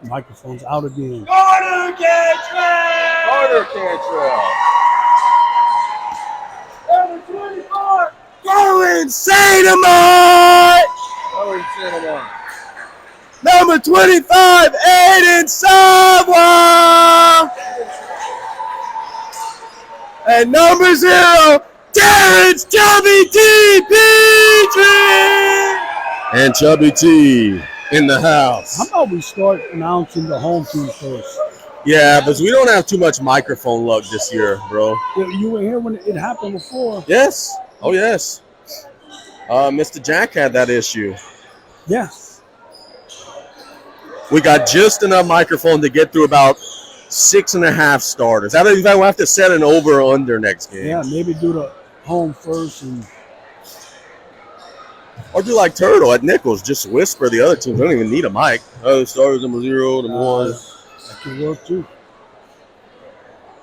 Microphone's out again. Carter Cantrell! Carter Cantrell. Number 24, Going Sainamont! Owen Cinnamon. Number 25, Aiden Sawa! And number 0, Terrence Chubby T. Petrie! And Chubby T in the house. How about we start announcing the home team first? Yeah, but we don't have too much microphone luck this year, bro. You were here when it happened before. Yes. Oh, yes. Mr. Jack had that issue. Yes. We got just enough microphone to get through about 6.5 starters. I don't even have to set an over or under next game. Yeah, maybe do the home first and Or do like Turtle at Nichols, just whisper the other teams. They don't even need a mic. Oh, starters number 0, number 1. that could work too.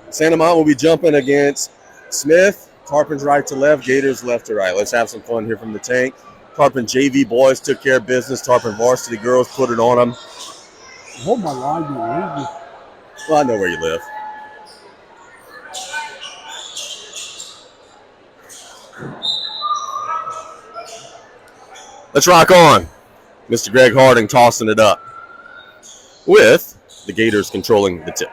Santa Monica will be jumping against Smith. Tarpon's right to left, Gators left to right. Let's have some fun here from the tank. Tarpon JV boys took care of business. Tarpon varsity girls put it on them. I hope my line didn't leave me. Well, I know where you live. Let's rock on. Mr. Greg Harding tossing it up with the Gators controlling the tip.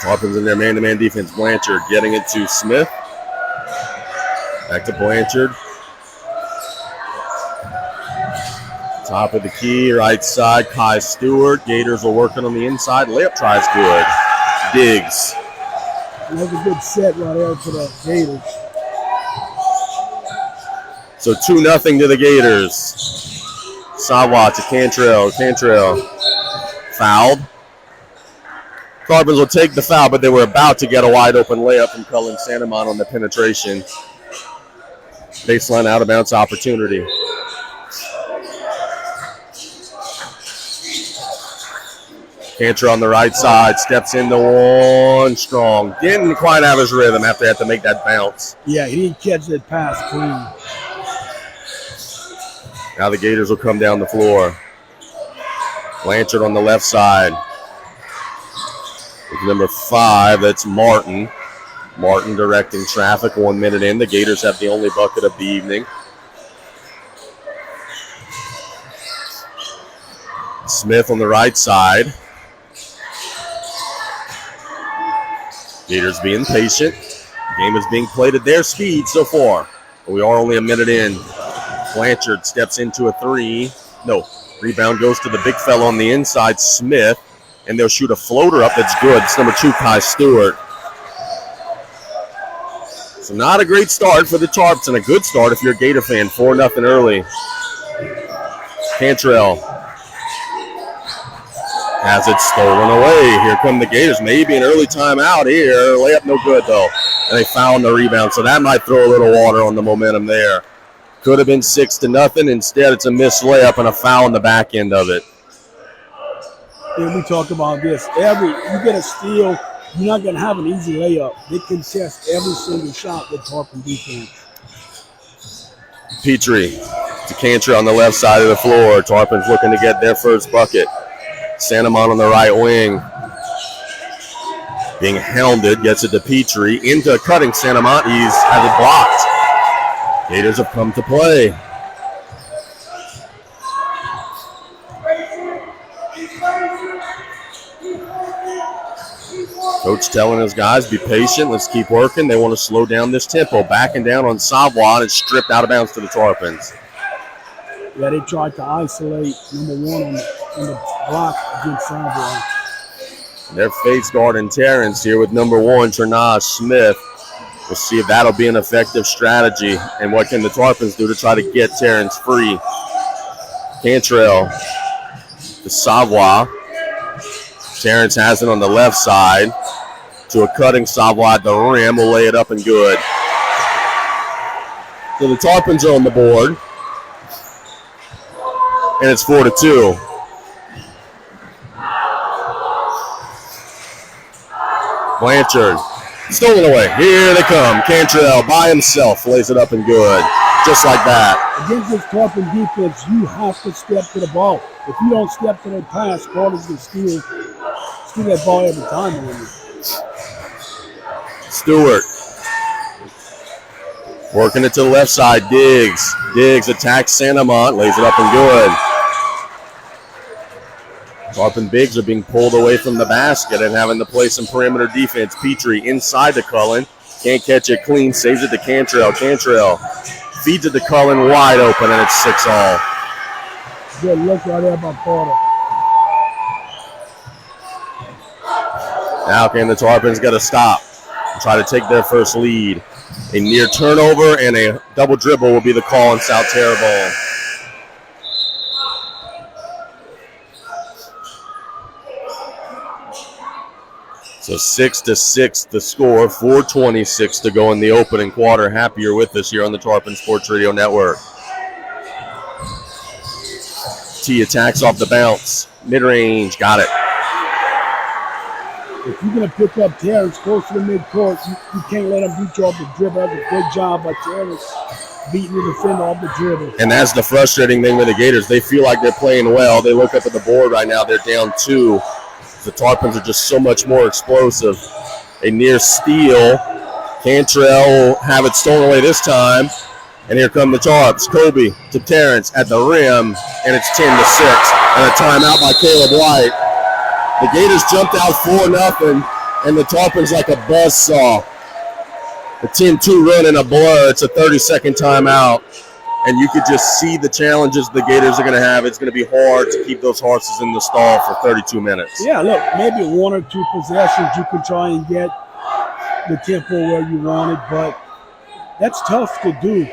Tarpon's in their man-to-man defense. Blanchard getting it to Smith. Back to Blanchard. Top of the key, right side, Kai Stewart. Gators are working on the inside. Layup tries good. Diggs. That was a good set right there for the Gators. So 2-0 to the Gators. Sawa to Cantrell. Cantrell fouled. Carbons will take the foul, but they were about to get a wide open layup from Cullen Santamon on the penetration. Baseline out of bounds opportunity. Cantrell on the right side, steps into one strong. Didn't quite have his rhythm after he had to make that bounce. Yeah, he didn't catch that pass clean. Now the Gators will come down the floor. Blanchard on the left side. With number 5, that's Martin. Martin directing traffic 1 minute in. The Gators have the only bucket of the evening. Smith on the right side. Gators being patient. The game is being played at their speed so far. But we are only a minute in. Blanchard steps into a 3. No. Rebound goes to the big fella on the inside, Smith. And they'll shoot a floater up that's good. It's number 2, Kai Stewart. So not a great start for the Tarps and a good start if you're a Gator fan. 4-0 early. Cantrell has it stolen away. Here come the Gators. Maybe an early timeout here. Layup no good, though. And they found the rebound, so that might throw a little water on the momentum there. Could have been 6-0. Instead, it's a missed layup and a foul on the back end of it. And we talk about this. You get a steal, you're not going to have an easy layup. They contest every single shot with Tarpon defense. Petrie to Cantrell on the left side of the floor. Tarpon's looking to get their first bucket. Santamon on the right wing. Being hounded, gets it to Petrie. Into cutting Santamon. He's has it blocked. Gators have come to play. Coach telling his guys, be patient. Let's keep working. They want to slow down this tempo. Backing down on Savoie, and it's stripped out of bounds to the Tarpons. Yeah, they tried to isolate number 1 on the block against Savoie. Their face guard and Terrence here with number 1, Ternaj Smith. We'll see if that'll be an effective strategy. And what can the Tarpons do to try to get Terrence free? Cantrell to Savoie. Terrence has it on the left side to a cutting Savoie at the rim. Will lay it up and good. So the Tarpons are on the board. And it's 4-2. Blanchard stolen away. Here they come. Cantrell by himself lays it up and good. just like that. Against this Tarpon defense, you have to step to the ball. If you don't step to the pass, Carter's going to steal that ball every time on you. Stewart working it to the left side. Diggs attacks Santamont, lays it up and good. Tarpon Bigs are being pulled away from the basket and having to play some perimeter defense. Petrie inside to Cullen. Can't catch it clean. Saves it to Cantrell. Cantrell feeds it to Cullen wide open, and it's 6-all. Good look right there by Carter. Now can the Tarpons got to stop and try to take their first lead. A near turnover and a double dribble will be the call in South Terrebonne. So 6-6 the score, 4:26 to go in the opening quarter. Happy you're with us here on the Tarpon Sports Radio Network. T attacks off the bounce. Mid-range, got it. If you're going to pick up Terrence close to the midcourt, you can't let him beat you off the dribble. That's a good job by Terrence beating the defender off the dribble. And that's the frustrating thing with the Gators. They feel like they're playing well. They look up at the board right now. They're down 2. The Tarpons are just so much more explosive. A near steal. Cantrell will have it stolen away this time. And here come the Tarps. Kobe to Terrence at the rim, and it's 10-6. And a timeout by Caleb White. The Gators jumped out 4-0, and the Tarpons like a buzzsaw. A 10-2 run in a blur. It's a 30-second timeout. And you could just see the challenges the Gators are going to have. It's going to be hard to keep those horses in the stall for 32 minutes. Yeah, look, maybe 1 or 2 possessions you can try and get the tempo where you want it, but that's tough to do.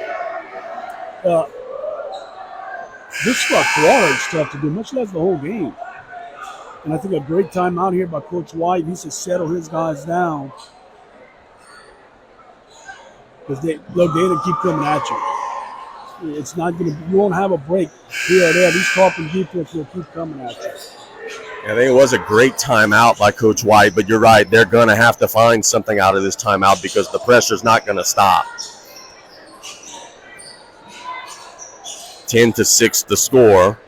This quarter is tough to do, much less the whole game. And I think a great timeout here by Coach White. He needs to settle his guys down. Because they're going to keep coming at you. It's not going to. You won't have a break here or there. These Tarpon defense will keep coming at you. I think it was a great timeout by Coach White, but you're right. They're going to have to find something out of this timeout because the pressure's not going to stop. 10-6 the score.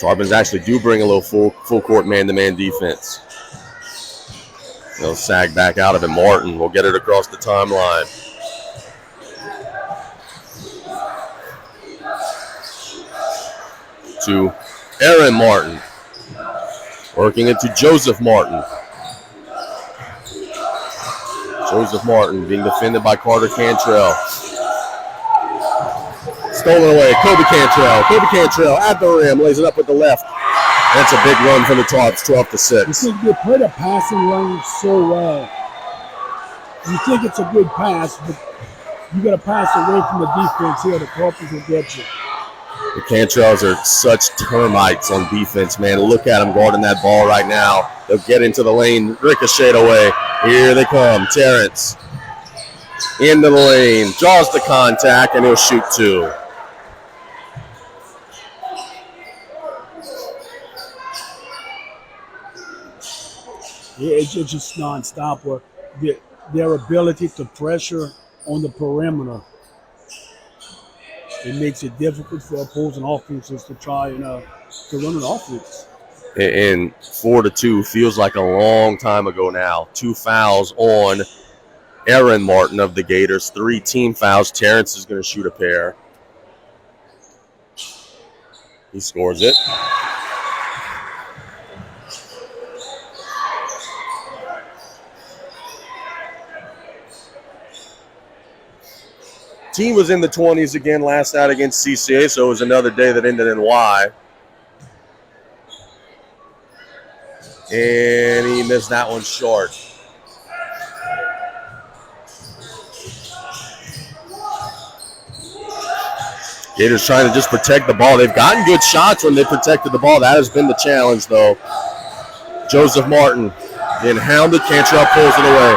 Tarpons actually do bring a little full court man-to-man defense. They'll sag back out of it. Martin will get it across the timeline. To Aaron Martin. Working it to Joseph Martin. Joseph Martin being defended by Carter Cantrell. Stolen away. Kobe Cantrell. Kobe Cantrell at the rim. Lays it up with the left. That's a big run for the Tarps, 12-6. You think they play the passing lane so well. You think it's a good pass, but you got to pass away from the defense here. The Tarpons will get you. The Cantrells are such termites on defense, man. Look at them guarding that ball right now. They'll get into the lane, ricochet away. Here they come. Terrence into the lane, draws the contact, and he'll shoot 2. Yeah, it's just nonstop. Where their ability to pressure on the perimeter, it makes it difficult for opposing offenses to try and to run an offense. And 4-2 feels like a long time ago now. 2 fouls on Aaron Martin of the Gators. 3 team fouls. Terrence is going to shoot a pair. He scores it. Team was in the 20s again last night against CCA, so it was another day that ended in Y. And he missed that one short. Gators trying to just protect the ball. They've gotten good shots when they protected the ball. That has been the challenge, though. Joseph Martin getting hounded. Cantrell pulls it away.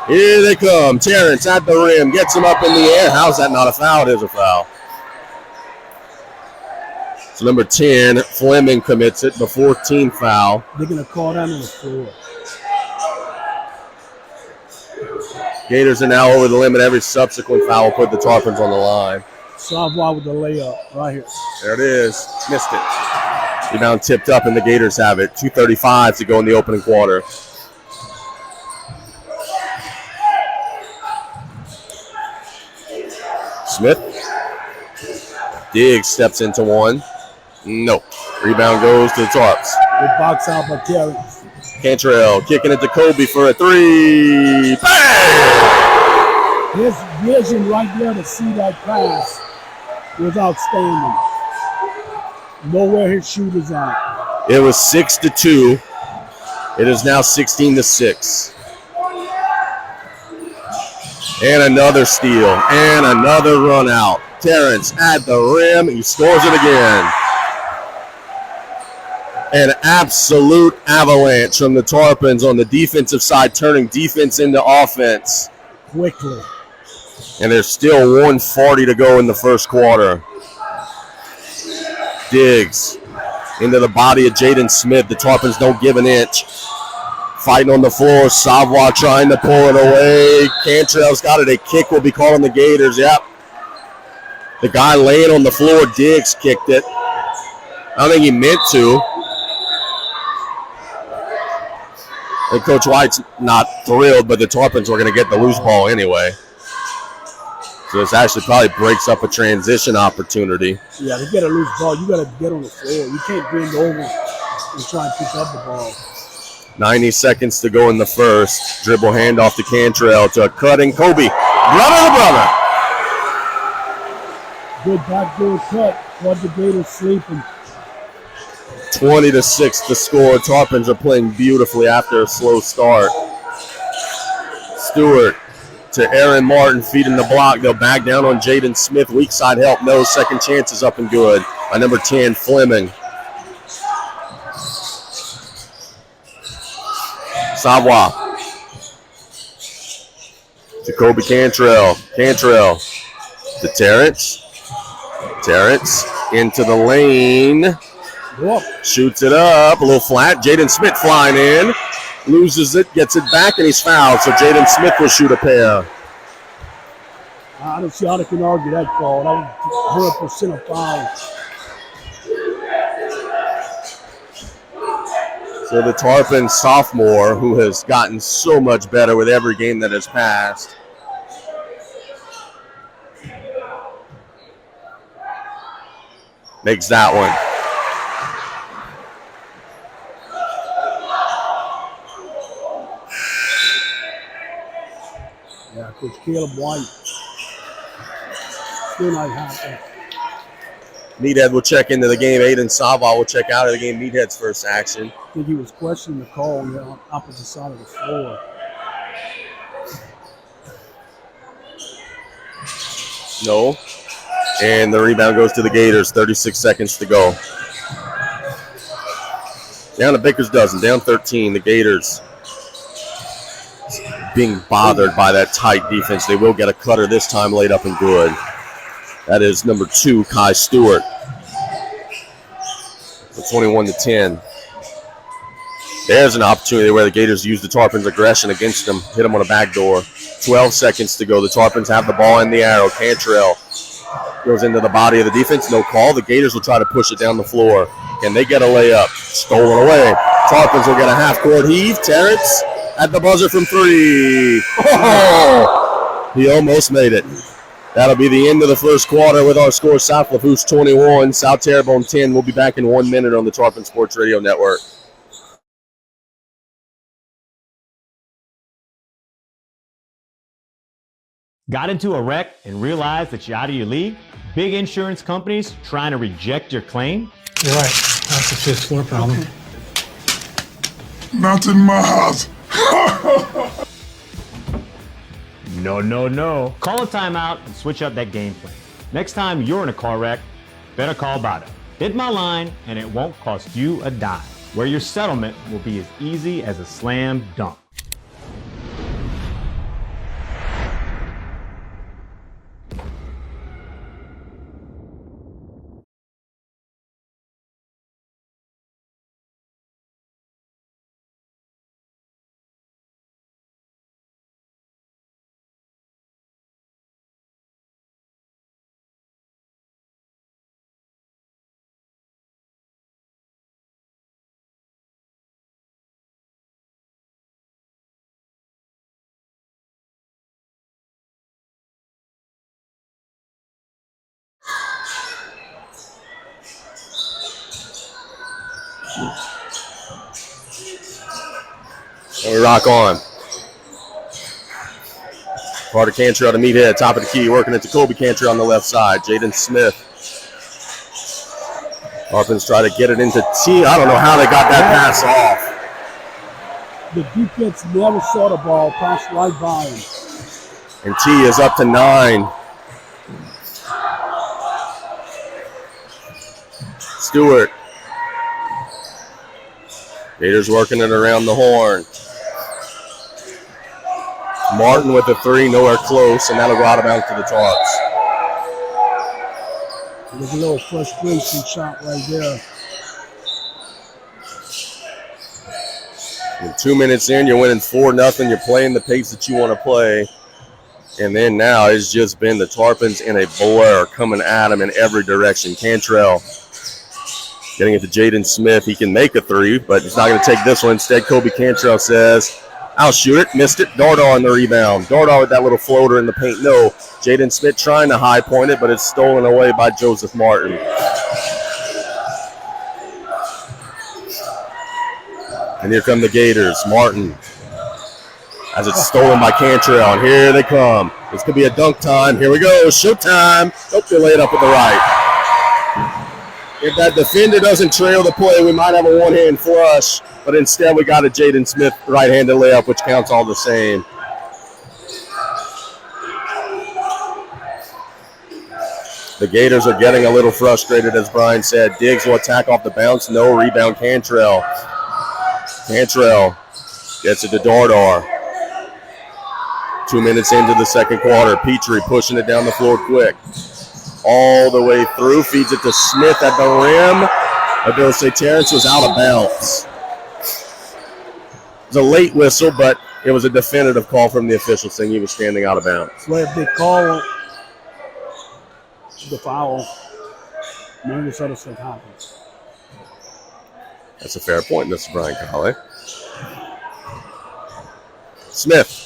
Here they come. Terrence at the rim. Gets him up in the air. How's that not a foul? It is a foul. So number 10, Fleming commits it. The 14th foul. They're going to call down on the floor. Gators are now over the limit. Every subsequent foul will put the Tarpons on the line. Savoy with the layup right here. There it is. Missed it. Rebound tipped up, and the Gators have it. 2:35 to go in the opening quarter. Smith. Diggs steps into one. No. Rebound goes to the Tarps. Good box out by Terrence. Cantrell kicking it to Kobe for a three. Bang! His vision right there to see that pass was outstanding. Know where his shooters are. It was 6-2. It is now 16-6. And another steal. And another run out. Terrence at the rim. He scores it again. An absolute avalanche from the Tarpons on the defensive side, turning defense into offense. Quickly. And there's still 1:40 to go in the first quarter. Diggs into the body of Jaden Smith. The Tarpons don't give an inch. Fighting on the floor. Savoy trying to pull it away. Cantrell's got it. A kick will be called on the Gators. Yep. The guy laying on the floor, Diggs, kicked it. I don't think he meant to. And Coach White's not thrilled, but the Tarpons were going to get the loose ball anyway. So this actually probably breaks up a transition opportunity. Yeah, to get a loose ball, you got to get on the floor. You can't bend over and try and pick up the ball. 90 seconds to go in the first. Dribble handoff to Cantrell to a cutting Kobe. Brother to brother. Good backdoor cut. Caught the Gators sleeping. 20-6 the score. Tarpons are playing beautifully after a slow start. Stewart to Aaron Martin, feeding the block. They'll back down on Jaden Smith. Weak side help. No. Second chance is up and good by number 10, Fleming. Savoy to Kobe Cantrell. Cantrell to Terrence. Terrence into the lane. Shoots it up. A little flat. Jaden Smith flying in. Loses it. Gets it back, and he's fouled. So Jaden Smith will shoot a pair. I don't see how they can argue that call. That was 100% a foul. So the Tarpon sophomore, who has gotten so much better with every game that has passed, makes that one. Yeah, Coach Caleb White. Still not happy. Meathead will check into the game. Aiden Savoy will check out of the game. Meathead's first action. I think he was questioning the call on the opposite side of the floor. No. And the rebound goes to the Gators. 36 seconds to go. Down to Baker's dozen. Down 13. The Gators being bothered by that tight defense. They will get a cutter this time, laid up and good. That is number 2, Kai Stewart. 21-10. There's an opportunity where the Gators use the Tarpons' aggression against them. Hit them on a backdoor. 12 seconds to go. The Tarpons have the ball in the arrow. Cantrell goes into the body of the defense. No call. The Gators will try to push it down the floor. Can they get a layup? Stolen away. Tarpons will get a half-court heave. Terrence at the buzzer from 3. Oh! He almost made it. That'll be the end of the first quarter with our score: South Lafourche 21, South Terrebonne 10. We'll be back in 1 minute on the Tarpon Sports Radio Network. Got into a wreck and realized that you're out of your league? Big insurance companies trying to reject your claim? You're right. That's a fifth floor problem. Not in my house. No, no, no. Call a timeout and switch up that game plan. Next time you're in a car wreck, better call Bada. Hit my line and it won't cost you a dime, where your settlement will be as easy as a slam dunk. And we rock on. Carter Cantrell to meathead, top of the key, working it to Kobe Cantrell on the left side. Jaden Smith. Tarpons try to get it into T. I don't know how they got that pass off. The defense never saw the ball, passed right by him. And T is up to 9. Stewart. Gators working it around the horn. Martin with a 3, nowhere close, and that'll go out of bounds to the Tarps. There's a little frustration shot right there. And 2 minutes in, you're winning 4-0. You're playing the pace that you want to play. And then now it's just been the Tarpons in a blur coming at them in every direction. Cantrell getting it to Jaden Smith. He can make a 3, but he's not going to take this one. Instead, Kobe Cantrell says, I'll shoot it. Missed it. Dardar on the rebound. Dardar with that little floater in the paint. No. Jaden Smith trying to high point it, but it's stolen away by Joseph Martin. And here come the Gators. Martin as it's stolen by Cantrell. And here they come. This could be a dunk time. Here we go. Showtime. Hope they lay it up with the right. If that defender doesn't trail the play, we might have a one-hand flush. But instead, we got a Jaden Smith right-handed layup, which counts all the same. The Gators are getting a little frustrated, as Brian said. Diggs will attack off the bounce. No rebound, Cantrell. Cantrell gets it to Dardar. 2 minutes into the second quarter. Petrie pushing it down the floor quick. All the way through. Feeds it to Smith at the rim. I will say Terrence was out of bounds. It was a late whistle, but it was a definitive call from the official saying he was standing out of bounds. Play a big call. The foul. None of this other stuff happens. That's a fair point, Mr. Brian Colley. Smith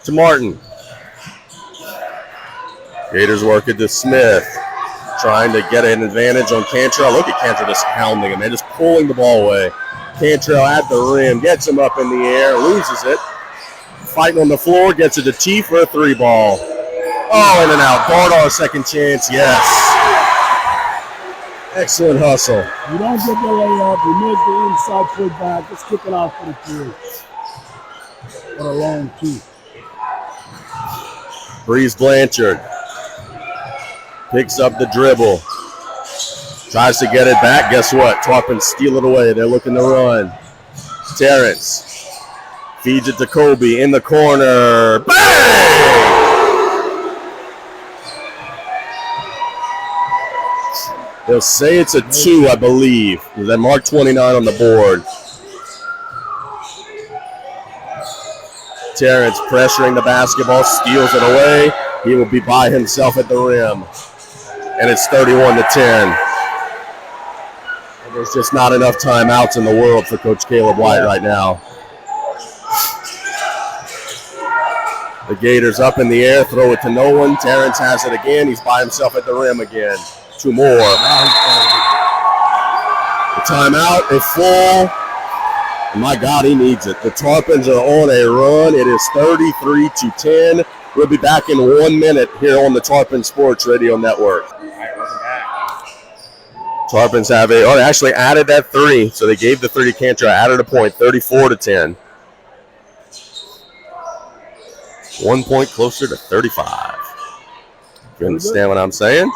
to Martin. Gators work it to Smith. Trying to get an advantage on Cantrell. Look at Cantrell just hounding him. They're just pulling the ball away. Cantrell at the rim. Gets him up in the air. Loses it. Fighting on the floor. Gets it to T for a 3 ball. Oh, in and out. Dardar second chance. Yes. Excellent hustle. You don't get the layup. You make the inside putback. Let's kick it out for the 3. For a long 2. Breeze Blanchard picks up the dribble. Tries to get it back. Guess what? Tarpons steal it away. They're looking to run. Terrence feeds it to Kobe in the corner. Bang! They'll say it's a 2, I believe. That mark 29 on the board. Terrence pressuring the basketball, steals it away. He will be by himself at the rim. And it's 31-10. There's just not enough timeouts in the world for Coach Caleb White right now. The Gators up in the air, throw it to no one. Terrence has it again. He's by himself at the rim again. 2 more. The timeout is full. My God, he needs it. The Tarpons are on a run. It is 33-10. We'll be back in 1 minute here on the Tarpon Sports Radio Network. Tarpons have they actually added that 3. So they gave the 3 to Cantrell, added a point, 34-10. 1 point closer to 35. You understand what I'm saying?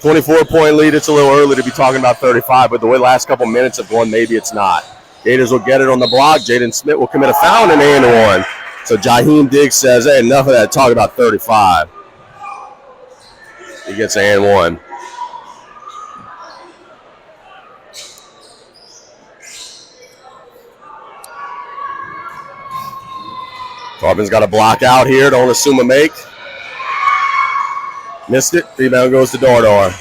24-point lead. It's a little early to be talking about 35, but the way the last couple minutes have gone, maybe it's not. Gators will get it on the block. Jaden Smith will commit a foul and an and 1. So Jaheim Diggs says, hey, enough of that talk about 35. He gets an and 1. Tarpons got a block out here. Don't assume a make. Missed it. Rebound goes to Dardar.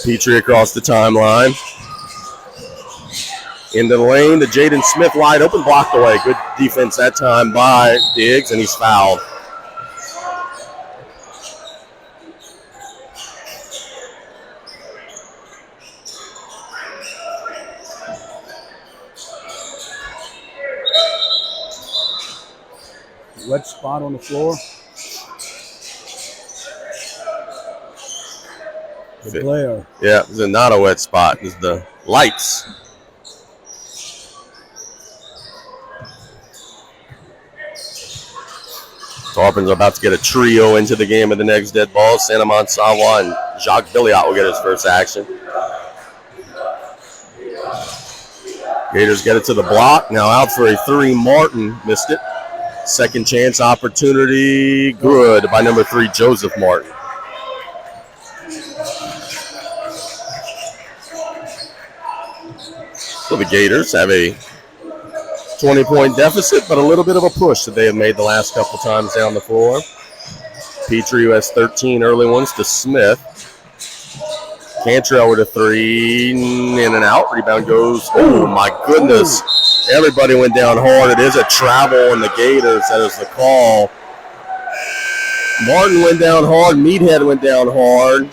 Petrie across the timeline. Into the lane to Jaden Smith, wide open, blocked away. Good defense that time by Diggs, and he's fouled. Wet spot on the floor. The glare. Yeah, it's not a wet spot. It's the lights. Tarpons are about to get a trio into the game of the next dead ball. Sanamon, Sawa, and Jacques Billiot will get his first action. Gators get it to the block. Now out for a three. Martin missed it. Second chance opportunity. Good by number 3, Joseph Martin. So the Gators have a 20-point deficit, but a little bit of a push that they have made the last couple times down the floor. Petrie, who has 13 early ones, to Smith. Cantrell with a 3, in and out. Rebound goes, oh my goodness. Everybody went down hard. It is a travel on the Gators. That is the call. Martin went down hard. Meathead went down hard.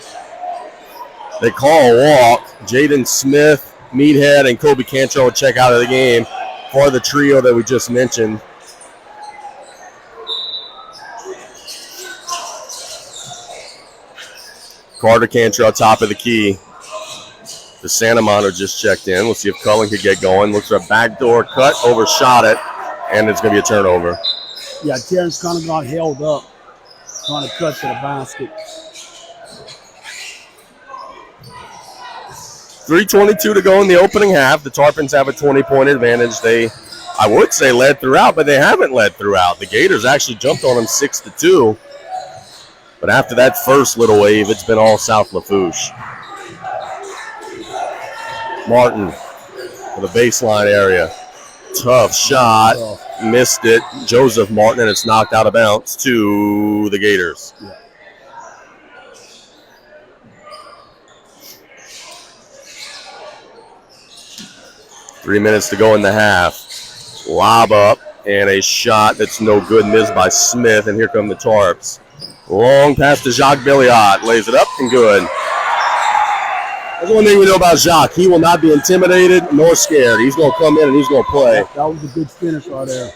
They call a walk. Jaden Smith, Meathead, and Kobe Cantrell will check out of the game for the trio that we just mentioned. Carter Cantrell, top of the key. The Sanamon just checked in. We'll see if Cullen could get going. Looks for a backdoor cut, overshot it, and it's going to be a turnover. Yeah, Terrence kind of got held up, trying to cut to the basket. 3:22 to go in the opening half. The Tarpons have a 20-point advantage. They, I would say, led throughout, but they haven't led throughout. The Gators actually jumped on them 6-2. But after that first little wave, it's been all South Lafourche. Martin for the baseline area. Tough shot. Missed it. Joseph Martin, and it's knocked out of bounds to the Gators. Yeah. Three minutes to go in the half. Lob up and a shot that's no good, missed by Smith, and here come the Tarps. Long pass to Jacques Billiot. Lays it up and good. That's one thing we know about Jacques. He will not be intimidated nor scared. He's going to come in and he's going to play. That was a good finish right there.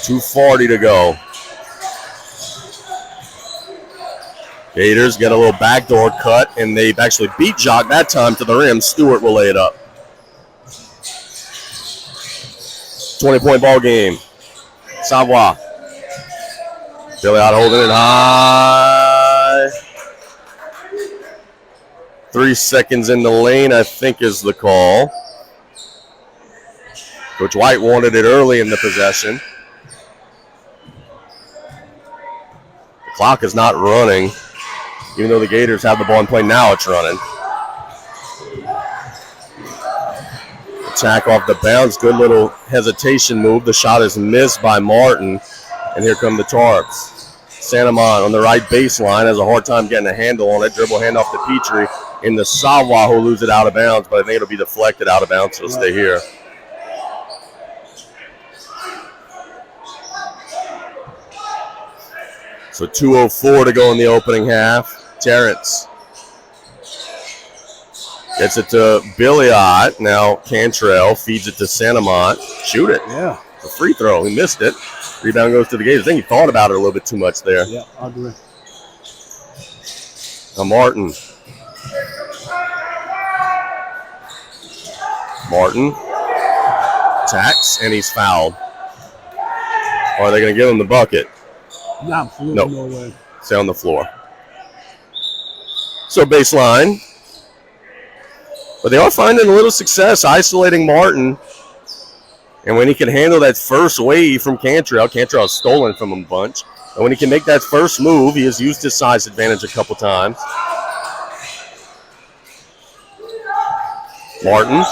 2:40 to go. Gators get a little backdoor cut, and they've actually beat Jacques that time to the rim. Stewart will lay it up. 20-point ball game. Savoie. Billiot holding it high. 3 seconds in the lane, I think, is the call. Coach White wanted it early in the possession. The clock is not running. Even though the Gators have the ball in play, now it's running. Attack off the bounce. Good little hesitation move. The shot is missed by Martin. And here come the Tarps. Sanamon on the right baseline has a hard time getting a handle on it. Dribble handoff to Petrie in the Savoie, who lose it out of bounds, but I think it'll be deflected out of bounds, so it'll stay here. So 2:04 to go in the opening half. Terrence gets it to Billiot. Now Cantrell feeds it to Sanamont. Shoot it. Yeah. It's a free throw. He missed it. Rebound goes to the Gators. I think he thought about it a little bit too much there. Yeah, I agree. Now Martin. Martin attacks, and he's fouled. Or are they going to give him the bucket? Absolutely no way. Stay on the floor. So baseline. But they are finding a little success isolating Martin. And when he can handle that first wave from Cantrell has stolen from him a bunch. And when he can make that first move, he has used his size advantage a couple times. Martin.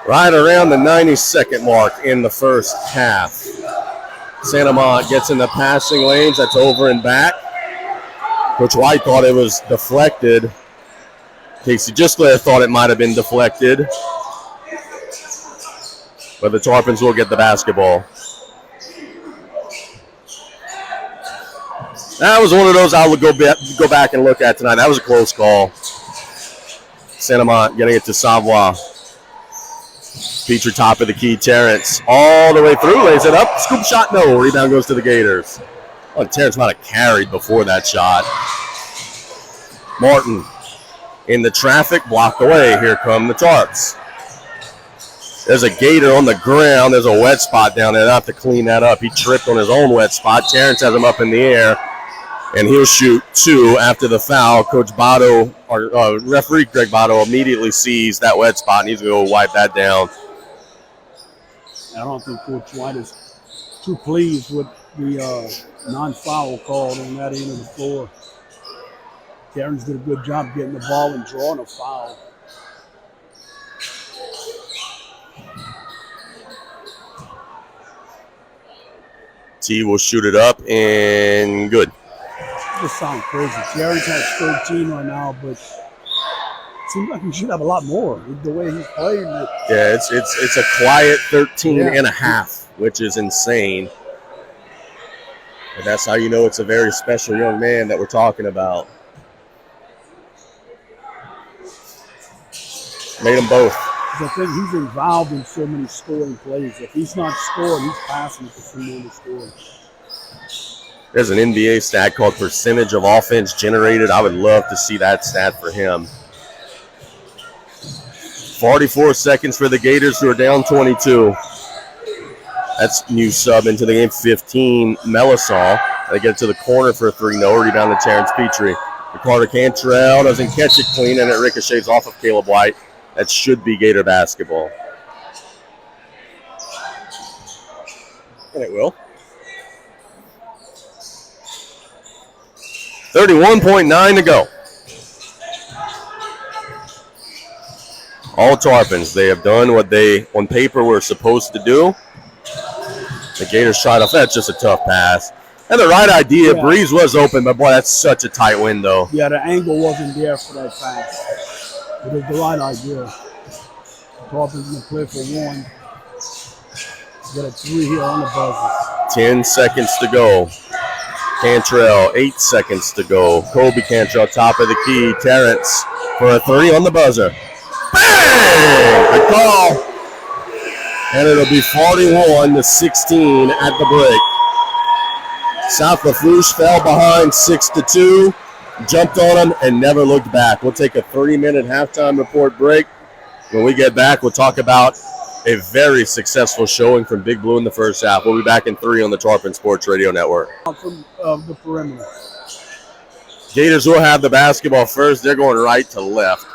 Right around the 92nd mark in the first half. Sanamont gets in the passing lanes. That's over and back. Coach White thought it was deflected. Casey Gisler thought it might have been deflected. But the Tarpons will get the basketball. That was one of those I would go back and look at tonight. That was a close call. Saint-Amant getting it to Savoie. Petrie top of the key. Terrence all the way through. Lays it up. Scoop shot. No. Rebound goes to the Gators. Oh, Terrence might have carried before that shot. Martin in the traffic. Blocked away. Here come the Tarps. There's a Gator on the ground. There's a wet spot down there. They'll have to clean that up. He tripped on his own wet spot. Terrence has him up in the air, and he'll shoot 2 after the foul. Coach Botto, or referee Greg Botto, immediately sees that wet spot, and he's going to go wipe that down. I don't think Coach White is too pleased with the non-foul called on that end of the floor. Terrence did a good job getting the ball and drawing a foul. T will shoot it up, and good. It just sounds crazy. Terrence has 13 right now, but it seems like he should have a lot more the way he's playing. Yeah, it's a quiet 13 and a half, which is insane. But that's how you know it's a very special young man that we're talking about. Made them both. I think he's involved in so many scoring plays. If he's not scoring, he's passing for someone to score. There's an NBA stat called percentage of offense generated. I would love to see that stat for him. 44 seconds for the Gators, who are down 22. That's new sub into the game. 15, Melisol. They get to the corner for a 3. No rebound to Terrence Petrie. Ricardo Cantrell doesn't catch it clean, and it ricochets off of Caleb White. That should be Gator basketball. And it will. 31.9 to go. All Tarpons, they have done what they, on paper, were supposed to do. The Gators tried off. That's just a tough pass. And the right idea. Yeah. Breeze was open, but, boy, that's such a tight window. Yeah, the angle wasn't there for that pass. It was the right idea. Tarpons going to play for 1. Get a 3 here on the buzzer. 10 seconds to go. Cantrell, 8 seconds to go. Kobe Cantrell, top of the key. Terrence for a 3 on the buzzer. Bang! Good call. And it'll be 41-16 at the break. South Lafourche fell behind 6-2. Jumped on them and never looked back. We'll take a 30-minute halftime report break. When we get back, we'll talk about a very successful showing from Big Blue in the first half. We'll be back in 3 on the Tarpon Sports Radio Network. From the perimeter. Gators will have the basketball first. They're going right to left.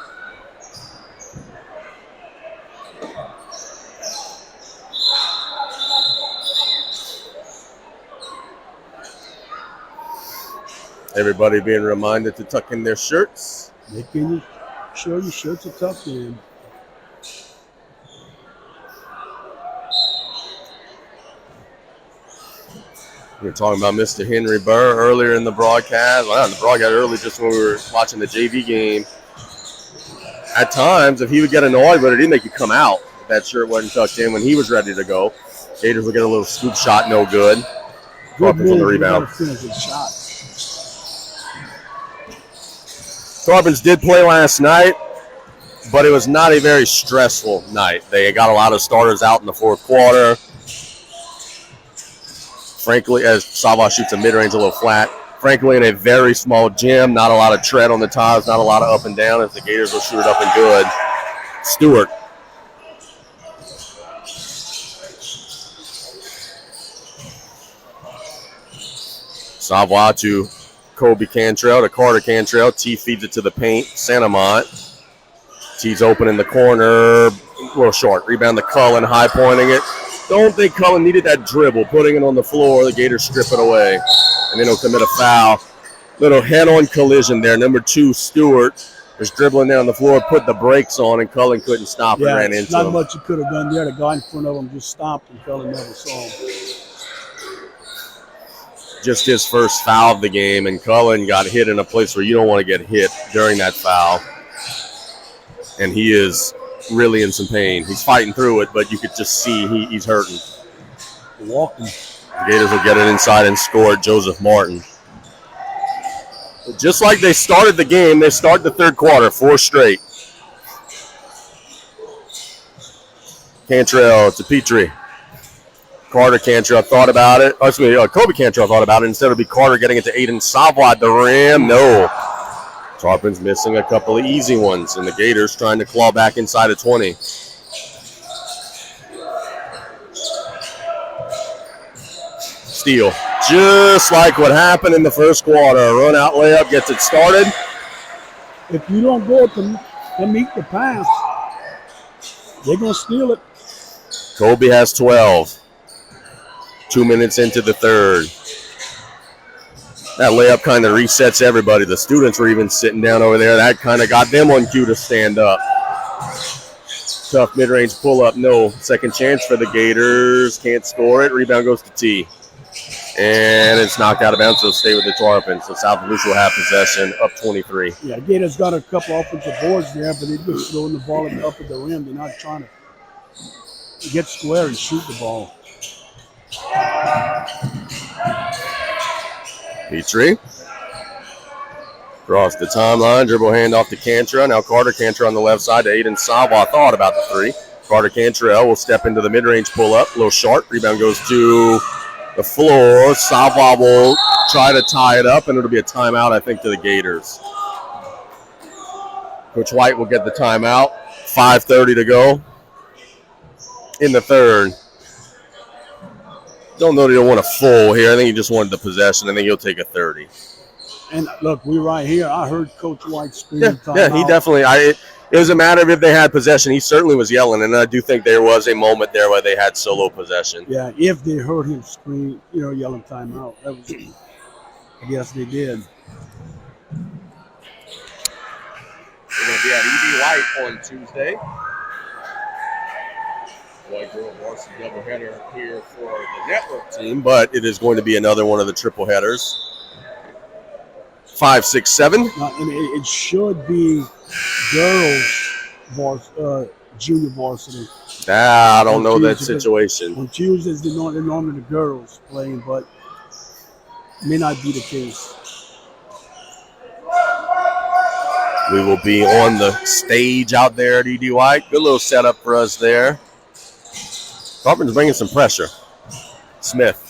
Everybody being reminded to tuck in their shirts. Making sure your shirts are tucked in. We were talking about Mr. Henry Burr earlier in the broadcast. Well, not in the broadcast, early just when we were watching the JV game. At times, if he would get annoyed, but it didn't make you come out if that shirt wasn't tucked in when he was ready to go. Gators will get a little scoop shot, no good. Tarpons on the rebound. Tarpons did play last night, but it was not a very stressful night. They got a lot of starters out in the fourth quarter. Frankly, as Savoie shoots a mid-range a little flat, frankly, in a very small gym, not a lot of tread on the tiles, not a lot of up and down, as the Gators will shoot it up and good. Stewart. Savoie to Kobe Cantrell to Carter Cantrell. T feeds it to the paint. Saint-Amant. T's open in the corner. A little short. Rebound to Cullen, high pointing it. Don't think Cullen needed that dribble. Putting it on the floor. The Gators strip it away. And then he'll commit a foul. Little head-on collision there. Number 2, Stewart, was dribbling there on the floor, put the brakes on, and Cullen couldn't stop and ran into him. Not much you could have done there. The guy in front of him just stopped, and Cullen never saw him. Just his first foul of the game, and Cullen got hit in a place where you don't want to get hit during that foul. And he is really in some pain. He's fighting through it, but you could just see he's hurting. Walking. The Gators will get it inside and score. Joseph Martin. Just like they started the game, they start the third quarter, 4 straight. Cantrell to Petrie. Carter Cantrell thought about it. Oh, excuse me, Kobe Cantrell thought about it. Instead, it'll be Carter getting it to Aiden Savoy at the rim. No. Tarpon's missing a couple of easy ones, and the Gators trying to claw back inside of 20. Steal. Just like what happened in the first quarter. A run-out layup gets it started. If you don't go to meet the pass, they're going to steal it. Kobe has 12. 2 minutes into the third. That layup kind of resets everybody. The students were even sitting down over there. That kind of got them on cue to stand up. Tough mid-range pull-up. No. Second chance for the Gators. Can't score it. Rebound goes to T. And it's knocked out of bounds. So stay with the Tarpons. So South Lafourche will have possession, up 23. Yeah, Gators got a couple offensive boards there, but they're just throwing the ball up at the rim. They're not trying to get square and shoot the ball. Petrie. Across the timeline. Dribble handoff to Cantrell. Now Carter Cantrell on the left side to Aiden Savoy. Thought about the three. Carter Cantrell will step into the mid-range pull-up. A little short. Rebound goes to the floor. Savoy will try to tie it up, and it'll be a timeout, I think, to the Gators. Coach White will get the timeout. 5:30 to go in the third. Don't know that he'll want a full here. I think he just wanted the possession. I think he'll take a 30. And look, we right here. I heard Coach White scream. Yeah, he definitely. It was a matter of if they had possession. He certainly was yelling, and I do think there was a moment there where they had solo possession. Yeah, if they heard him scream, yelling timeout. That was, I guess they did. We're going to be at E.B. White on Tuesday. Boy-girl varsity doubleheader here for the network team, but it is going to be another one of the triple headers. 5, 6, 7. And it should be girls junior varsity. I don't know that situation. On Tuesdays, they're normally the girls playing, but may not be the case. We will be on the stage out there at E.D. White. Good little setup for us there. Tarpon's bringing some pressure. Smith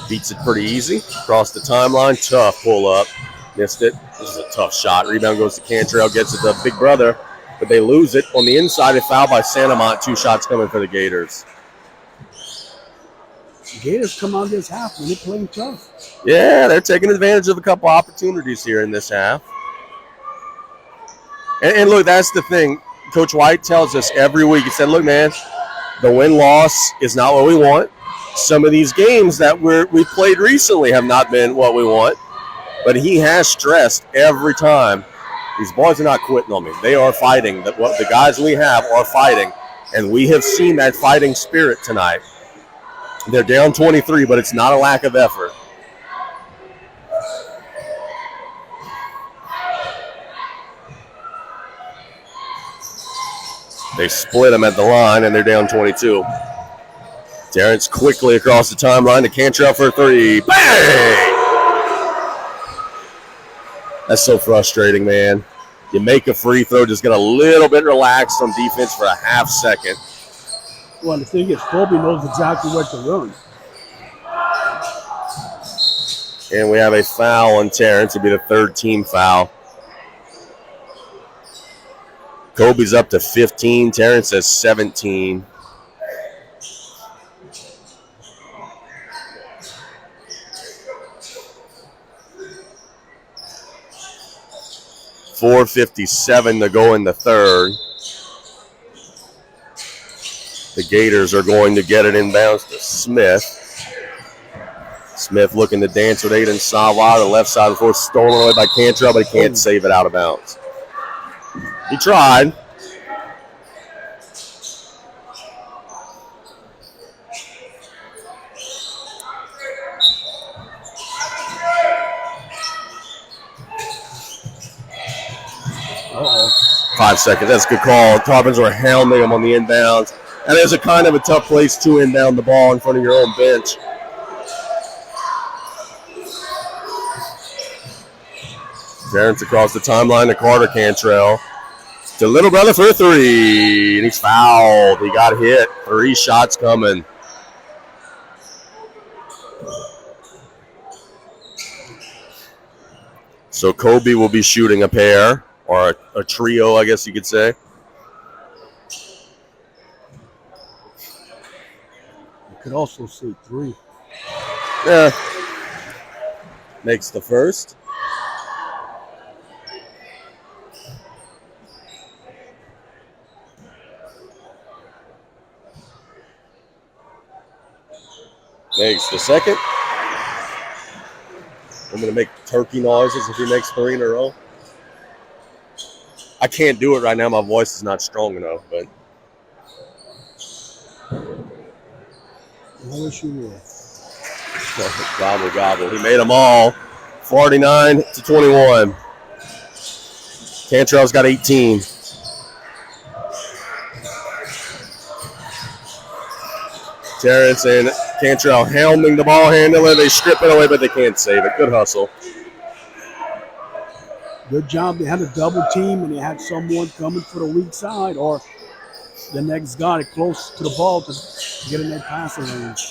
beats it pretty easy. Across the timeline. Tough pull up. Missed it. This is a tough shot. Rebound goes to Cantrell. Gets it to Big Brother. But they lose it. On the inside, a foul by Santamont. 2 shots coming for the Gators. The Gators come out this half and they're playing tough. Yeah, they're taking advantage of a couple opportunities here in this half. And look, that's the thing. Coach White tells us every week. He said, look, man, the win-loss is not what we want. Some of these games that we played recently have not been what we want. But he has stressed every time, these boys are not quitting on me. They are fighting. The guys we have are fighting. And we have seen that fighting spirit tonight. They're down 23, but it's not a lack of effort. They split them at the line, and they're down 22. Terrence quickly across the timeline to Cantrell for a 3. Bang! That's so frustrating, man. You make a free throw, just get a little bit relaxed on defense for a half second. Well, the thing is, Kobe knows exactly what to run. And we have a foul on Terrence. It'll be the third team foul. Kobe's up to 15. Terrence has 17. .457 to go in the third. The Gators are going to get it inbounds to Smith. Smith looking to dance with Aiden Savoy. The left side of the floor stolen away by Cantrell, but he can't save it out of bounds. He tried. Uh-oh. 5 seconds. That's a good call. Tarpons were hounding him on the inbounds. And there's a kind of a tough place to inbound the ball in front of your own bench. Terrence across the timeline to Carter Cantrell. to little brother for 3, and he's fouled. He got hit. 3 shots coming. So Kobe will be shooting a pair, or a trio, I guess you could say. You could also say 3. Yeah. Makes the first. Makes the second. I'm going to make turkey noises if he makes 3 in a row. I can't do it right now. My voice is not strong enough, but. I wish you would. Gobble, gobble. He made them all. 49-21. Cantrell's got 18. Terrence and Cantrell helming the ball handler. They strip it away, but they can't save it. Good hustle. Good job. They had a double team, and they had someone coming for the weak side, or the next guy close to the ball to get in that passing range.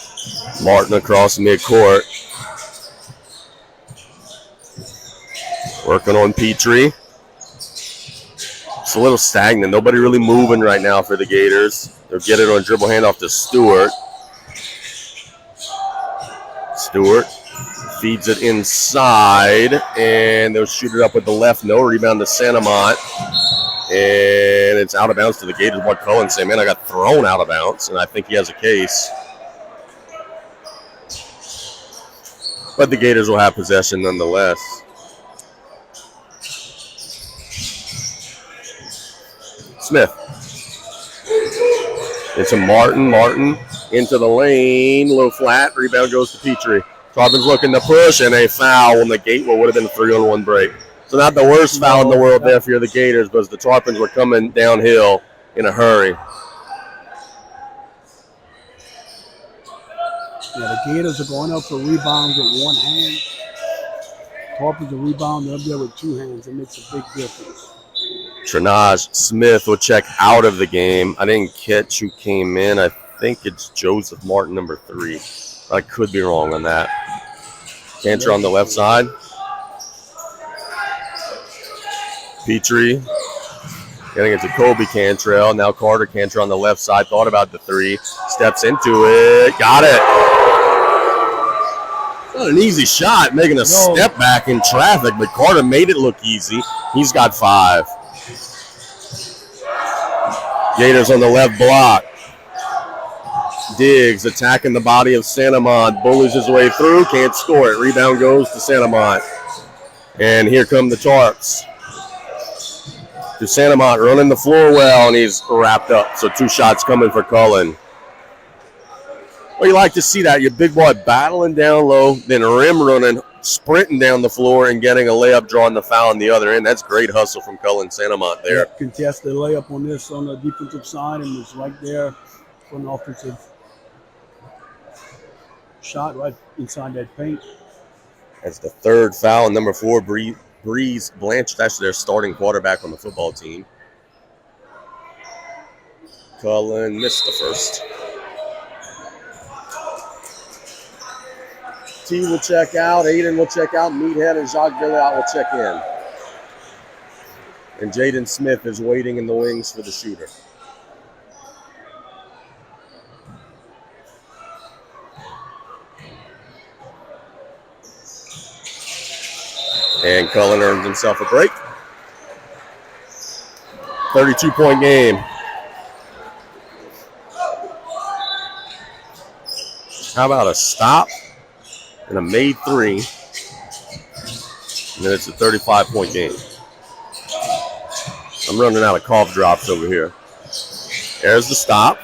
Martin across midcourt. Working on Petrie. It's a little stagnant. Nobody really moving right now for the Gators. They'll get it on dribble handoff to Stewart. Stewart feeds it inside, and they'll shoot it up with the left. No rebound to Santamont. And it's out of bounds to the Gators. What Cullen say, man, I got thrown out of bounds, and I think he has a case. But the Gators will have possession nonetheless. Smith. It's a Martin. Martin into the lane. Low flat. Rebound goes to Petrie. Tarpin's looking to push, and a foul on the gate. What would have been a 3-on-1 break. So not the worst foul in the world there for the Gators, but the Tarpins were coming downhill in a hurry. Yeah, the Gators are going up for rebounds with one hand. Tarpins are rebounding up there with 2 hands. It makes a big difference. Trenaj Smith will check out of the game. I didn't catch who came in. I think it's Joseph Martin, number 3. I could be wrong on that. Cantor on the left side. Petrie getting it to Kobe Cantrell. Now Carter Cantrell on the left side. Thought about the 3. Steps into it. Got it. Not an easy shot, making a step back in traffic, but Carter made it look easy. He's got 5. Gators on the left block. Diggs attacking the body of Santamont. Bullies his way through. Can't score it. Rebound goes to Santamont. And here come the Tarps. To Santamont running the floor well, and he's wrapped up. So 2 shots coming for Cullen. Well, you like to see that. Your big boy battling down low, then rim running, sprinting down the floor, and getting a layup, drawing the foul on the other end. That's great hustle from Cullen Santamont there. Contested layup on this on the defensive side, and it's right there for an offensive shot right inside that paint. That's the 3rd foul. Number 4, Breeze Blanchard. That's their starting quarterback on the football team. Cullen missed the first. T will check out. Aiden will check out. Meathead and Jacques Villiot will check in. And Jaden Smith is waiting in the wings for the shooter. And Cullen earns himself a break. 32-point game. How about a stop and a made 3? And then it's a 35-point game. I'm running out of cough drops over here. There's the stop.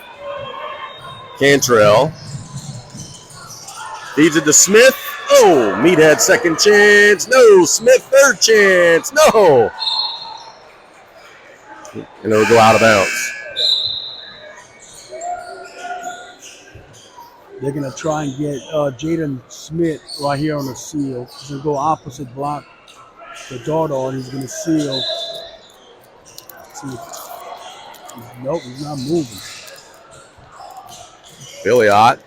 Cantrell feeds it to Smith. Oh, Meathead second chance. No, Smith third chance. No. And it'll go out of bounds. They're going to try and get Jaden Smith right here on the seal. He's going to go opposite block the dart on. He's going to seal. see. Nope, he's not moving. Billiot.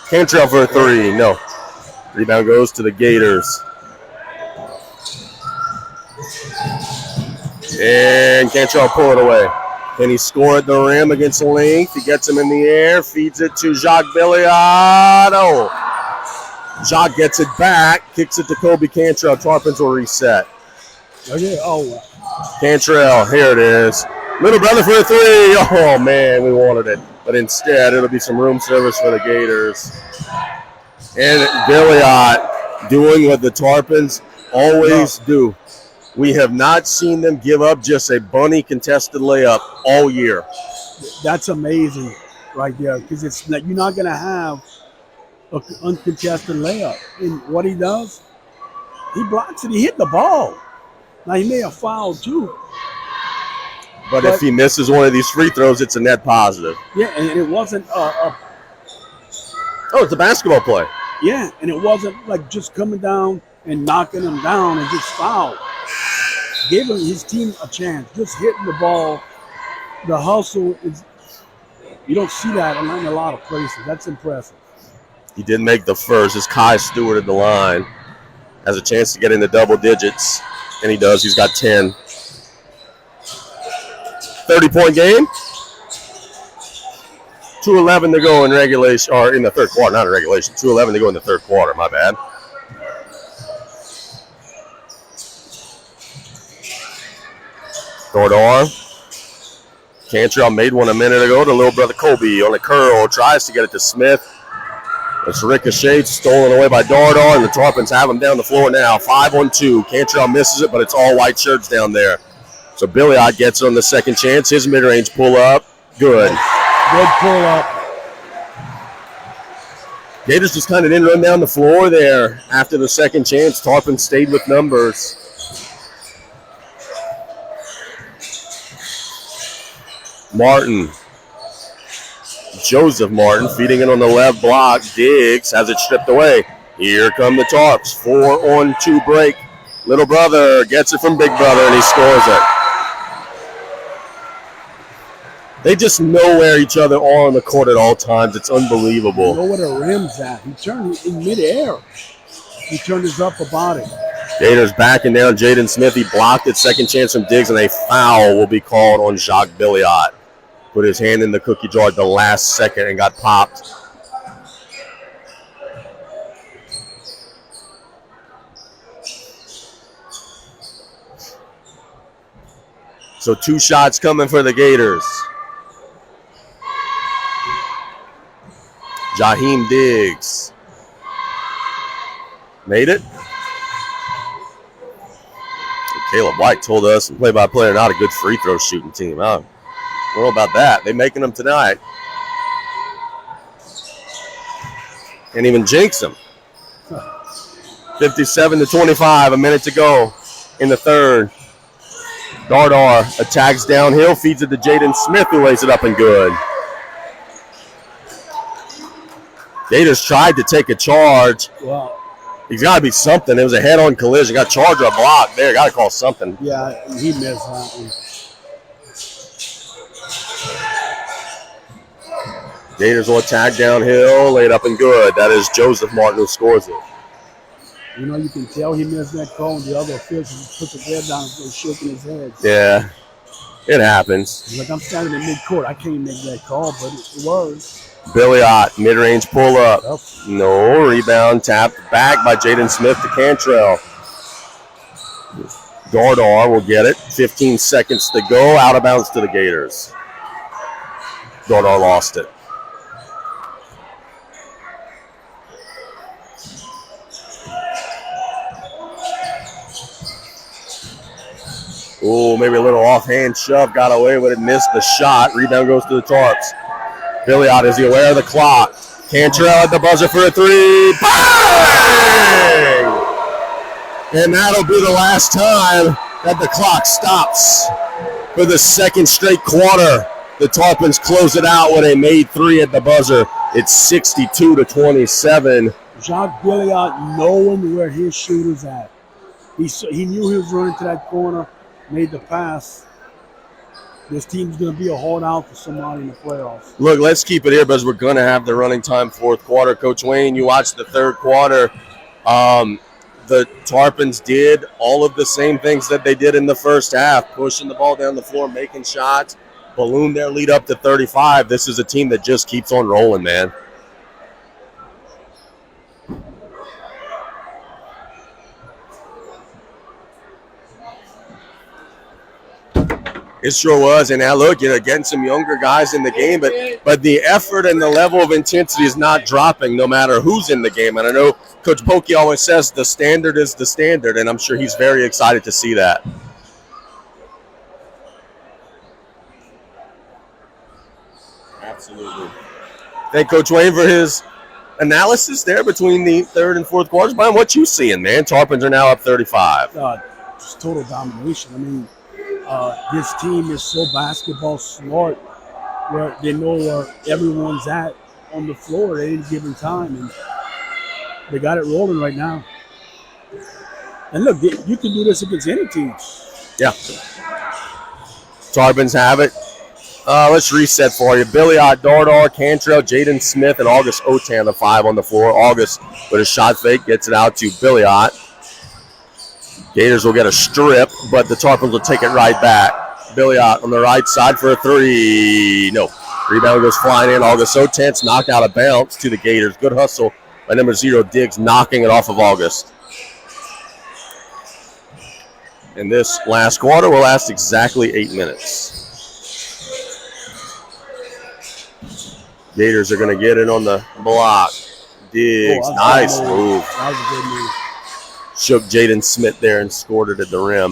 Cantrell for a three. No. Rebound goes to the Gators. And Cantrell pull it away. Can he score at the rim against the length? He gets him in the air, feeds it to Jacques Billiot. Oh. Jacques gets it back, kicks it to Kobe Cantrell. Tarpons will reset. Okay. Oh. Cantrell, here it is. Little brother for a three. Oh, man, we wanted it. But instead, it'll be some room service for the Gators. And Billiot doing what the Tarpons always do. We have not seen them give up just a bunny contested layup all year. That's amazing right there, because it's you're not going to have an uncontested layup. And what he does, he blocks it. He hit the ball. Now, he may have fouled too. But if he misses one of these free throws, it's a net positive. Yeah, and it wasn't Oh, it's a basketball play. Yeah, and it wasn't like just coming down and knocking him down and just foul. Gave his team a chance, just hitting the ball. The hustle is, you don't see that in a lot of places. That's impressive. He did make the first as Kai Stewart at the line. Has a chance to get into double digits, and he does. He's got 10. 30-point game. 2:11 to go in regulation, or in the third quarter, not in regulation. 2:11 to go in the third quarter, my bad. Dordor. Cantrell made one a minute ago to little brother Kobe on a curl. Tries to get it to Smith. It's ricocheted, stolen away by Dordor, and the Tarpons have him down the floor now. 5-on-2. Cantrell misses it, but it's all white shirts down there. So Billiot gets it on the second chance. His mid-range pull-up. Good. Good pull-up. Gators just kind of didn't run down the floor there after the second chance. Tarpon stayed with numbers. Martin. Joseph Martin feeding it on the left block. Diggs has it stripped away. Here come the Tarps. 4-on-2 break. Little brother gets it from big brother, and he scores it. They just know where each other are on the court at all times. It's unbelievable. You know where the rim's at. He turned in midair. He turned his upper body. Gators backing down Jaden Smith. He blocked it. Second chance from Diggs, and a foul will be called on Jacques Billiot. Put his hand in the cookie jar at the last second and got popped. So 2 shots coming for the Gators. Jaheim Diggs. Made it. Caleb White told us, and play-by-play, not a good free throw shooting team. I don't know about that. They're making them tonight. Can't even jinx them. 57-25, a minute to go in the third. Dardar attacks downhill, feeds it to Jaden Smith, who lays it up and good. Gators tried to take a charge. Wow. He's got to be something. It was a head-on collision. Got charged or a block there. Got to call something. Yeah, he missed that one. Gators will attack downhill, laid up and good. That is Joseph Martin who scores it. You know, you can tell he missed that call, and the other officials put their head down and started shaking his head. Yeah, it happens. He's like, I'm standing in mid-court. I can't make that call, but it was. Billiot, mid-range pull-up. Yep. No, rebound, tapped back by Jaden Smith to Cantrell. Dardar will get it. 15 seconds to go. Out of bounds to the Gators. Dardar lost it. Oh, maybe a little offhand shove. Got away with it. Missed the shot. Rebound goes to the Tarps. Billiot, is he aware of the clock? Cantrell at the buzzer for a three. Bang! And that'll be the last time that the clock stops for the second straight quarter. The Tarpons close it out with a made three at the buzzer. It's 62-27. Jacques Billiot knowing where his shooter's at. He knew he was running to that corner. made the pass, this team's going to be a hard out for somebody in the playoffs. Look, let's keep it here because we're going to have the running time fourth quarter. Coach Wayne, you watched the third quarter. The Tarpons did all of the same things that they did in the first half, pushing the ball down the floor, making shots, balloon their lead up to 35. This is a team that just keeps on rolling, man. It sure was, and now look, you're getting some younger guys in the game, but the effort and the level of intensity is not dropping no matter who's in the game. And I know Coach Pokey always says the standard is the standard, and I'm sure he's very excited to see that. Absolutely. Thank Coach Wayne for his analysis there between the third and fourth quarters. Brian, what you seeing, man? Tarpons are now up 35. Just total domination. I mean, this team is so basketball smart where they know where everyone's at on the floor at any given time, and they got it rolling right now. And look, you can do this against any team. Yeah. Tarpons have it. Let's reset for you. Billiot, Dardar, Cantrell, Jaden Smith, and August Otan, the 5 on the floor. August with a shot fake gets it out to Billiot. Gators will get a strip, but the Tarpons will take it right back. Billiot on the right side for a 3. No. Rebound goes flying in. August Otan's knocked out of bounds to the Gators. Good hustle by number 0, Diggs, knocking it off of August. And this last quarter will last exactly 8 minutes. Gators are going to get it on the block. Diggs, nice move. That was a good move. Shook Jaden Smith there and scored it at the rim.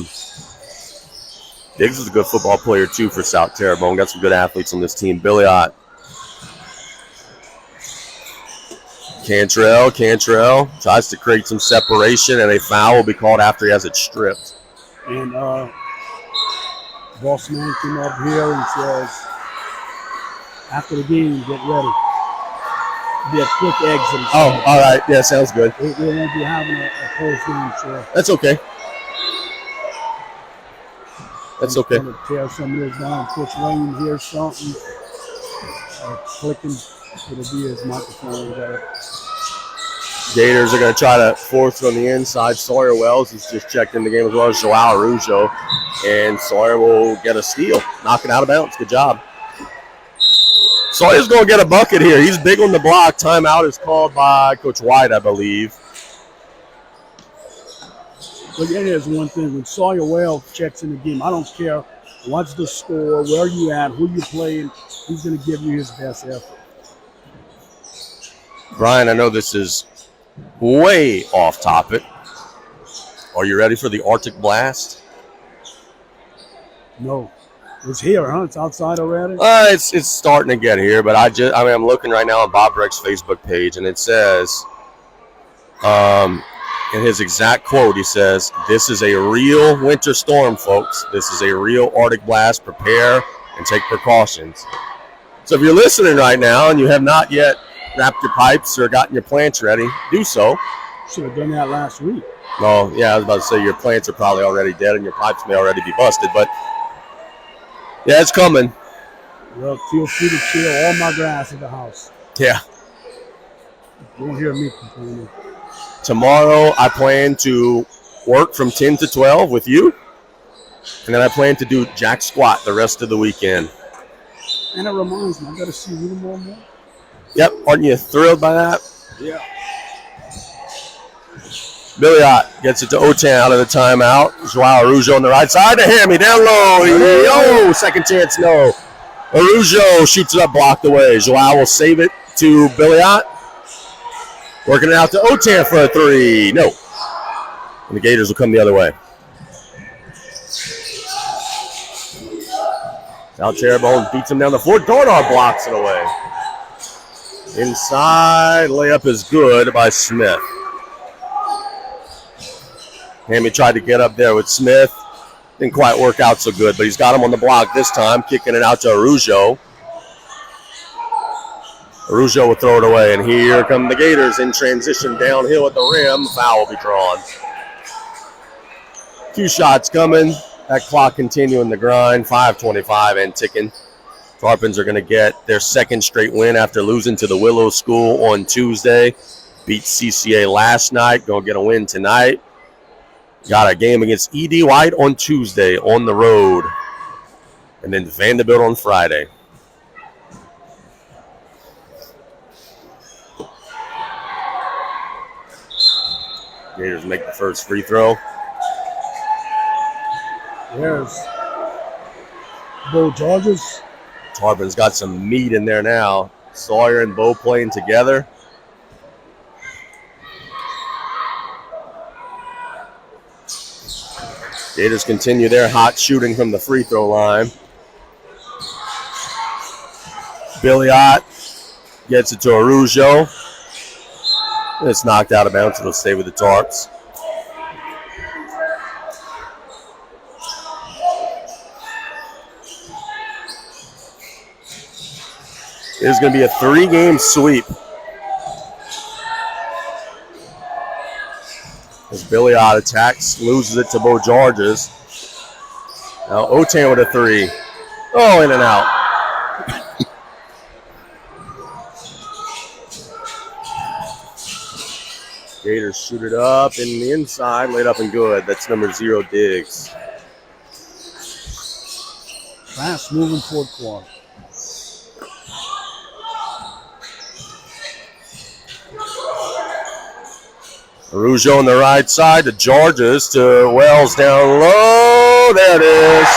Diggs is a good football player, too, for South Terrebonne. Got some good athletes on this team. Billiot. Cantrell tries to create some separation, and a foul will be called after he has it stripped. And boss man came up here and says, after the game, get ready. Be a quick exit. Oh, all right. Yeah, sounds good. We won't be having a post-game show. That's okay. That's okay. I'm going to tear some of this down. Coach Wayne hears something. Clicking. It'll be his microphone. Gators are going to try to force it on the inside. Sawyer Wells has just checked in the game as well as Joao Arujo. And Sawyer will get a steal. Knock it out of bounds. Good job. Sawyer's going to get a bucket here. He's big on the block. Timeout is called by Coach White, I believe. But it is one thing. When Sawyer Wells checks in the game, I don't care what's the score, where you at, who you playing, he's going to give you his best effort. Brian, I know this is way off topic. Are you ready for the Arctic Blast? No. It's here, huh? It's outside already? It's starting to get here, but I'm looking right now on Bob Breck's Facebook page, and it says, in his exact quote, he says, "This is a real winter storm, folks. This is a real Arctic blast. Prepare and take precautions." So if you're listening right now and you have not yet wrapped your pipes or gotten your plants ready, do so. Should have done that last week. Oh, yeah, I was about to say your plants are probably already dead and your pipes may already be busted, but yeah, it's coming. Well, feel free to chill all my grass at the house. Yeah. You won't hear me complaining. Tomorrow, I plan to work from 10 to 12 with you, and then I plan to do jack squat the rest of the weekend. And it reminds me, I got to see you tomorrow morning. Yep, aren't you thrilled by that? Yeah. Billiot gets it to Otan out of the timeout. Joao Arujo on the right side to Hammy down low. Oh, second chance, no. Arujo shoots it up, blocked away. Joao will save it to Billiot. Working it out to Otan for a 3. No. And the Gators will come the other way. South Terrebonne beats him down the floor. Dardar blocks it away. Inside, layup is good by Smith. Hammy tried to get up there with Smith. Didn't quite work out so good, but he's got him on the block this time, kicking it out to Arujo. Arujo will throw it away, and here come the Gators in transition downhill at the rim. Foul will be drawn. 2 shots coming. that clock continuing the grind, 5:25 and ticking. Tarpons are going to get their second straight win after losing to the Willow School on Tuesday. Beat CCA last night, going to get a win tonight. Got a game against E.D. White on Tuesday on the road. And then Vanderbilt on Friday. Gators make the first free throw. There's Bo Georges. Tarpon's got some meat in there now. Sawyer and Bo playing together. Gators continue their hot shooting from the free throw line. Billy Ott gets it to Arujo. It's knocked out of bounds. It'll stay with the Tarps. It is going to be a 3-game sweep. As Billy Ott attacks, loses it to Bo Georges. Now Otan with a 3. Oh, in and out. Gators shoot it up in the inside, laid up and good. That's number 0, Diggs. Fast moving fourth quarter. Arujo on the right side to Georges to Wells down low. There it is.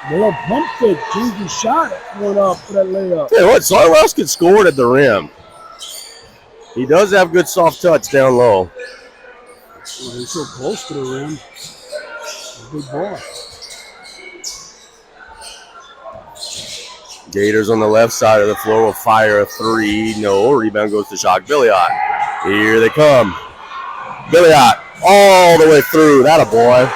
The little pump fake, cheesy shot went up for that layup. Tell you what, Sawyer Wells could score it at the rim. He does have good soft touch down low. Well, he's so close to the rim. Big boy. Gators on the left side of the floor will fire a 3. No, rebound goes to Jacques Billiot. Here they come. Billiot all the way through. That a boy.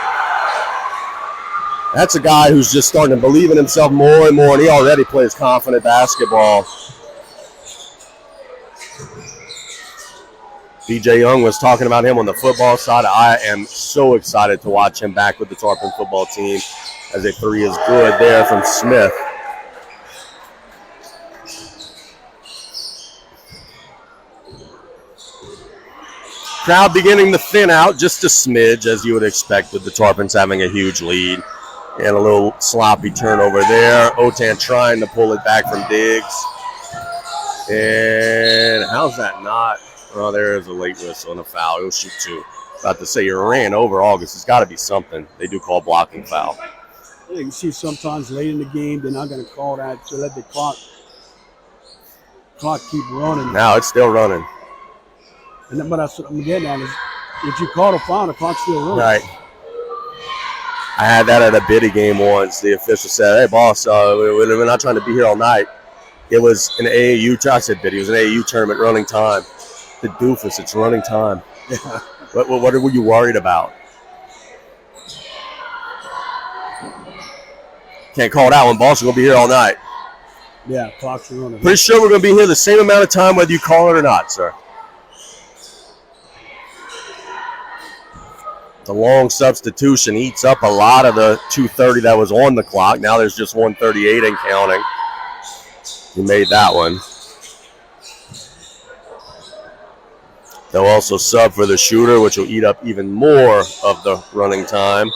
That's a guy who's just starting to believe in himself more and more, and he already plays confident basketball. DJ Young was talking about him on the football side. I am so excited to watch him back with the Tarpon football team, as a 3 is good there from Smith. Crowd beginning to thin out just a smidge, as you would expect with the Tarpons having a huge lead. And a little sloppy turnover there. Otan trying to pull it back from Diggs. And how's that not? Oh, there is a late whistle and a foul. He'll shoot 2. About to say you ran over August. It's got to be something. They do call blocking foul. You can see sometimes late in the game, they're not going to call that to let the clock keep running. Now it's still running. And but that's what I'm getting at is if you call a foul, the clock's still running. Right. I had that at a biddy game once. The official said, "Hey, boss, we're not trying to be here all night." It was an AAU. I said biddy. It was an AAU tournament running time. The doofus, it's running time. Yeah. What were you worried about? Can't call that one, boss. We're going to be here all night. Yeah, clock's running. Pretty sure we're going to be here the same amount of time whether you call it or not, sir. The long substitution eats up a lot of the 2:30 that was on the clock. Now there's just 1:38 and counting. He made that one. They'll also sub for the shooter, which will eat up even more of the running time.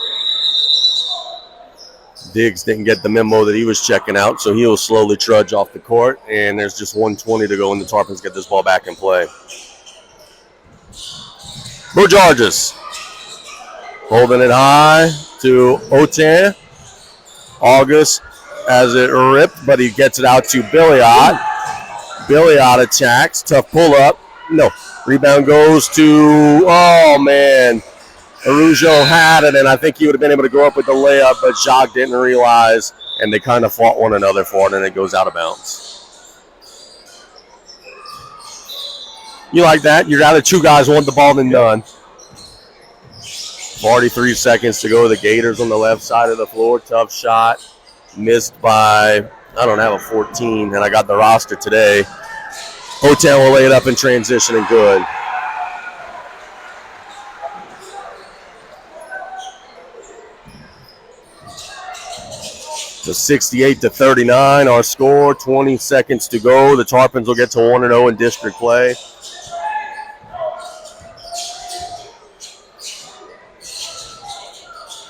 Diggs didn't get the memo that he was checking out, so he'll slowly trudge off the court. And there's just 1:20 to go, and the Tarpons get this ball back in play. Bo Georges holding it high to Otan. August has it ripped, but he gets it out to Billiot. Billiot attacks. Tough pull-up. No. Rebound goes to, oh, man. Arujo had it, and I think he would have been able to go up with the layup, but Jacques didn't realize, and they kind of fought one another for it, and it goes out of bounds. You like that? You'd rather 2 guys want the ball than none. 43 seconds to go. The Gators on the left side of the floor. Tough shot. Missed by, I don't have a 14, and I got the roster today. Otan will lay it up in transition and good. So 68-39, our score, 20 seconds to go. The Tarpons will get to 1-0 in district play.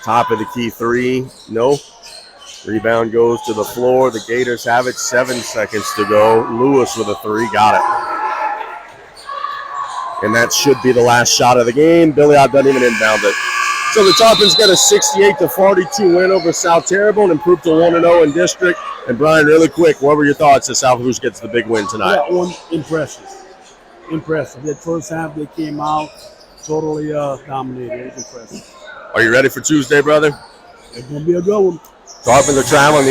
Top of the key three, no. Rebound goes to the floor. The Gators have it, 7 seconds to go. Lewis with a three, got it. And that should be the last shot of the game. Billiard doesn't even inbound it. So the Tarpons get a 68-42 win over South Terrebonne, improved to 1-0 in district. And Brian, really quick, what were your thoughts as Lafourche gets the big win tonight? That one impressive. That first half they came out totally dominated. It was impressive. Are you ready for Tuesday, brother? It's gonna be a good one. Tarpons are traveling.